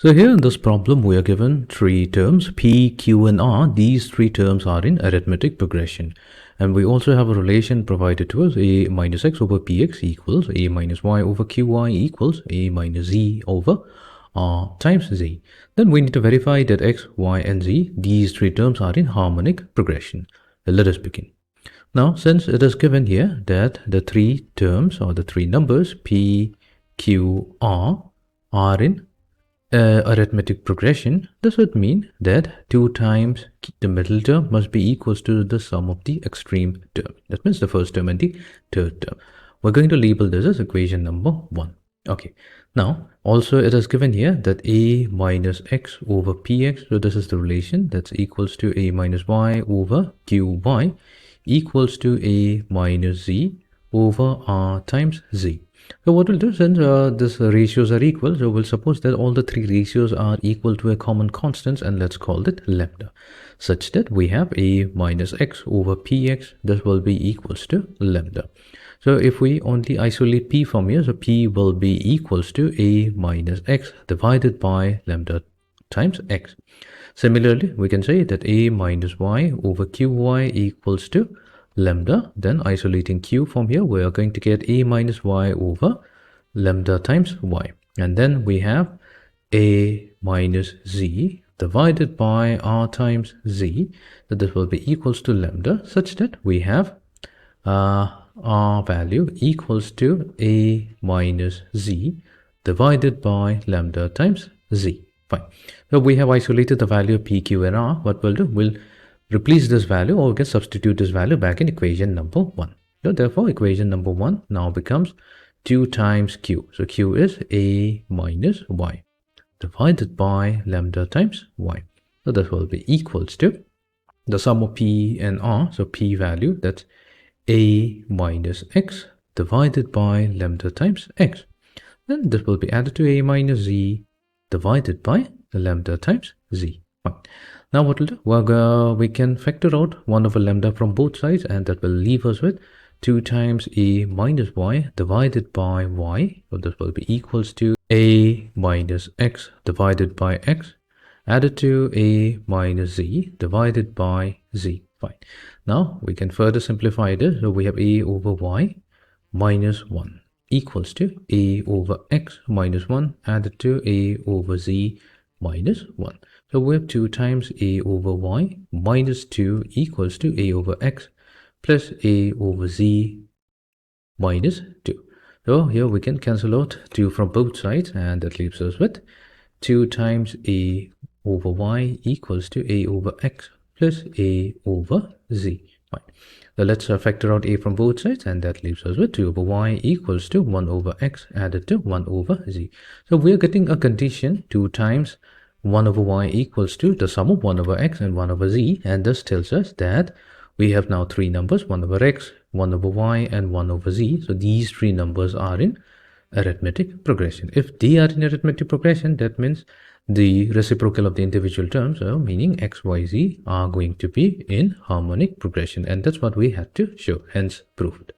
So here in this problem, we are given three terms, P, Q, and R. These three terms are in arithmetic progression. And we also have a relation provided to us, A minus X over PX equals A minus Y over QY equals A minus Z over R times Z. Then we need to verify that X, Y, and Z, these three terms are in harmonic progression. Let us begin. Now, since it is given here that the three terms or the three numbers P, Q, R are in arithmetic progression, this would mean that 2 times the middle term must be equals to the sum of the extreme term. That means the first term and the third term. We're going to label this as equation number 1. Okay. Now, also it is given here that A minus X over PX, so this is the relation that's equals to A minus Y over QY equals to A minus Z over R times Z. So what we'll do, since these ratios are equal, so we'll suppose that all the three ratios are equal to a common constant, and let's call it lambda, such that we have A minus X over PX, this will be equals to lambda. So if we only isolate P from here, so P will be equals to A minus X divided by lambda times X. Similarly, we can say that A minus Y over QY equals to lambda. Then isolating Q from here, we are going to get A minus Y over lambda times Y. And then we have A minus Z divided by R times Z. So this will be equals to lambda, such that we have R value equals to A minus Z divided by lambda times Z. Fine. So we have isolated the value of P, Q, and R. What we'll do, we'll replace this value, or we can substitute this value back in equation number 1. So therefore, equation number 1 now becomes 2 times Q. So Q is A minus Y divided by lambda times Y. So this will be equals to the sum of P and R. So P value, that's A minus X divided by lambda times X. Then this will be added to A minus Z divided by lambda times Z. Fine. Now what we'll do, well, we can factor out 1 over lambda from both sides, and that will leave us with 2 times A minus Y divided by Y. So this will be equals to A minus X divided by X added to A minus Z divided by Z. Fine. Now we can further simplify this. So we have A over Y minus 1 equals to A over X minus 1 added to A over Z minus 1. So we have 2 times A over Y minus 2 equals to A over X plus A over Z minus 2. So here we can cancel out 2 from both sides, and that leaves us with 2 times A over Y equals to A over X plus A over Z. Fine. So let's factor out A from both sides, and that leaves us with 2 over Y equals to 1 over X added to 1 over Z. So we are getting a condition 2 times 1 over Y equals to the sum of 1 over X and 1 over Z, and this tells us that we have now 3 numbers, 1 over X, 1 over Y, and 1 over Z. So these 3 numbers are in arithmetic progression. If they are in arithmetic progression, that means the reciprocal of the individual terms, meaning X, Y, Z, are going to be in harmonic progression, and that's what we had to show, hence proved.